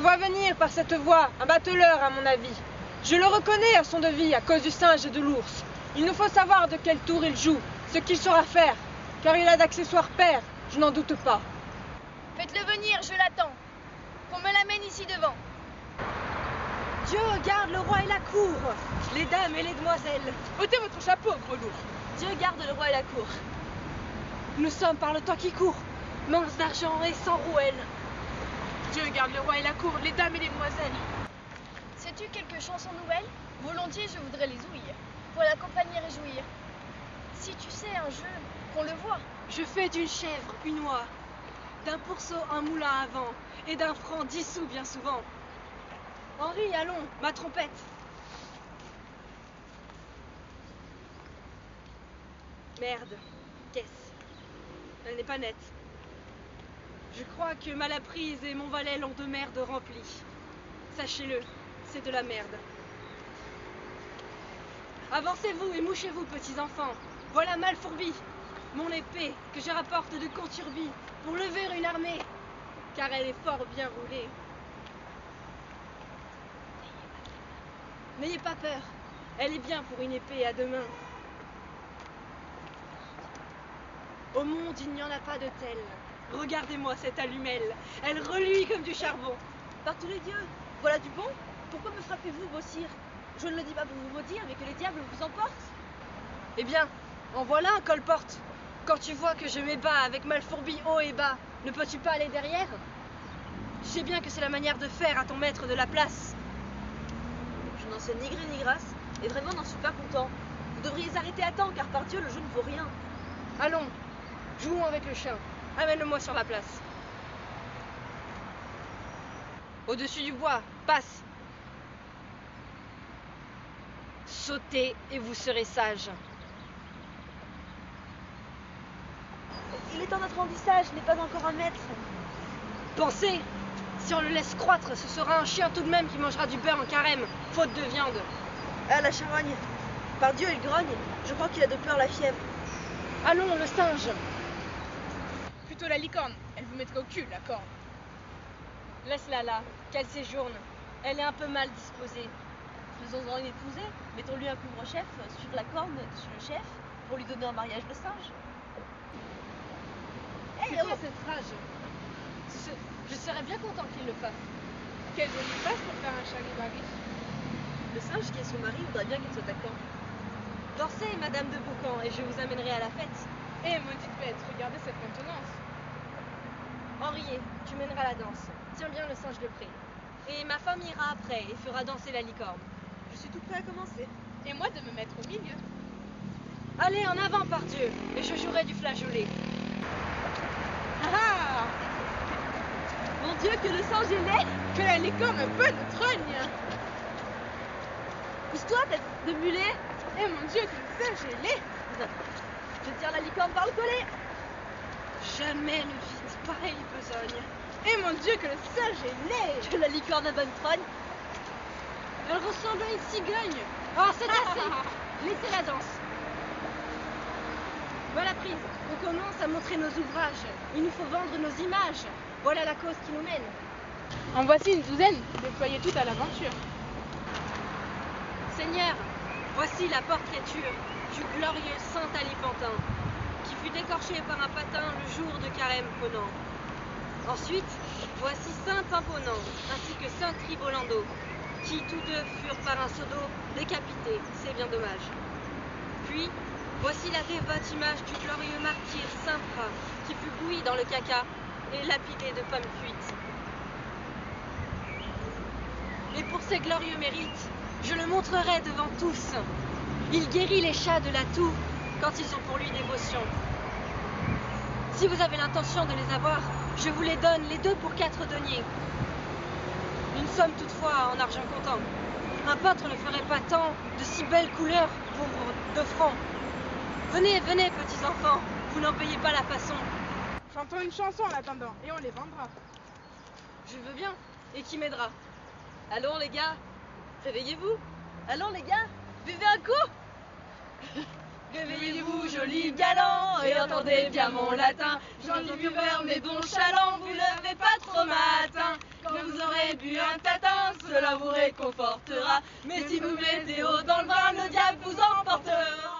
vois venir par cette voie un bateleur, à mon avis. Je le reconnais à son de vie à cause du singe et de l'ours. Il nous faut savoir de quel tour il joue, ce qu'il saura faire, car il a d'accessoires pairs, je n'en doute pas. Faites-le venir, je l'attends. Qu'on me l'amène ici devant. Dieu garde le roi et la cour, les dames et les demoiselles. Ôtez votre chapeau, gros lourd. Dieu garde le roi et la cour. Nous sommes par le temps qui court, minces d'argent et sans rouelle. Dieu garde le roi et la cour, les dames et les demoiselles. Sais-tu quelques chansons nouvelles? Volontiers, je voudrais les ouïr, pour la compagnie réjouir. Si tu sais un jeu, qu'on le voit. Je fais d'une chèvre une oie, d'un pourceau un moulin à vent, et d'un franc 10 sous bien souvent. Henri, allons, ma trompette. Merde, qu'est-ce? Elle n'est pas nette. Je crois que Malapprise et mon valet l'ont de merde remplie. Sachez-le, c'est de la merde. Avancez-vous et mouchez-vous, petits enfants. Voilà Malfourbi, mon épée que je rapporte de Conturbie pour lever une armée, car elle est fort bien roulée. N'ayez pas peur, elle est bien pour une épée à deux mains. Au monde, il n'y en a pas de telle. Regardez-moi cette allumelle, elle reluit comme du charbon. Par tous les dieux, voilà du bon. Pourquoi me frappez-vous, beau sire? Je ne le dis pas pour vous maudire, mais que les diables vous emportent. Eh bien, en voilà un colporte. Quand tu vois que je m'ébats avec Malfourbi haut et bas, ne peux-tu pas aller derrière? Je sais bien que c'est la manière de faire à ton maître de la place. Je n'en sais ni gré ni grâce, et vraiment n'en suis pas content. Vous devriez arrêter à temps, car par Dieu, le jeu ne vaut rien. Allons, jouons avec le chien. Amène-le-moi sur la place. Au-dessus du bois, passe. Sautez et vous serez sage. Il est en apprentissage, n'est pas encore un maître. Pensez, si on le laisse croître, ce sera un chien tout de même qui mangera du beurre en carême, faute de viande. Ah, la charogne. Par Dieu, il grogne. Je crois qu'il a de peur la fièvre. Allons, le singe. Plutôt la licorne, elle vous mettrait au cul, la corne. Laisse-la là, qu'elle séjourne. Elle est un peu mal disposée. Faisons-en une épousée. Mettons-lui un couvre-chef sur la corne, sur le chef, pour lui donner en mariage le singe. C'est quoi cette rage? Je serais bien content qu'il le fasse. Quelle jolie place pour faire un charivari. Le singe qui est son mari voudrait bien qu'il soit à Caen. Dansez, Madame de Boucan, et je vous amènerai à la fête. Eh, maudite bête, regardez cette contenance. Henriet, tu mèneras la danse. Tiens bien le singe de près. Et ma femme ira après et fera danser la licorne. Je suis tout prêt à commencer. Et moi de me mettre au milieu. Allez, en avant, par Dieu, et je jouerai du flageolet. Ah! Mon Dieu, que le singe est laid! Que la licorne un peu de trogne! Pousse-toi, tête de mulet! Eh mon Dieu, que le singe est laid! Je tire la licorne par le collet! Jamais ne vite pareille besogne. Eh mon Dieu, que le singe est laid! Que la licorne a bonne trogne! Elle ressemble à une cigogne. Oh, c'est assez. Laissez la danse. Voilà prise. On commence à montrer nos ouvrages. Il nous faut vendre nos images. Voilà la cause qui nous mène. En voici une douzaine, déployez tout à l'aventure. Seigneur, voici la portraiture du glorieux saint Alipantin, qui fut décorché par un patin le jour de carême ponant. Ensuite, voici saint Imponant, ainsi que saint Tribolando, qui tous deux furent par un seau d'eau décapités, c'est bien dommage. Puis, voici la dévote image du glorieux martyr saint Prat, qui fut bouilli dans le caca et lapidé de pommes cuites. Et pour ces glorieux mérites, je le montrerai devant tous. Il guérit les chats de la toux quand ils ont pour lui dévotion. Si vous avez l'intention de les avoir, je vous les donne les 2 pour 4 deniers. Une somme toutefois en argent comptant. Un peintre ne ferait pas tant de si belles couleurs pour 2 francs. Venez, venez, petits enfants, vous n'en payez pas la façon. Chantons une chanson en attendant, et on les vendra. Je veux bien, et qui m'aidera? Allons les gars, réveillez-vous. Allons les gars, buvez un coup. Réveillez-vous, jolis galants, et entendez bien mon latin. J'en ai murmure mes bons chalands, vous levez pas trop matin. Quand vous aurez bu vous réconfortera. Mais si vous mettez eau dans le vin, le diable vous emportera.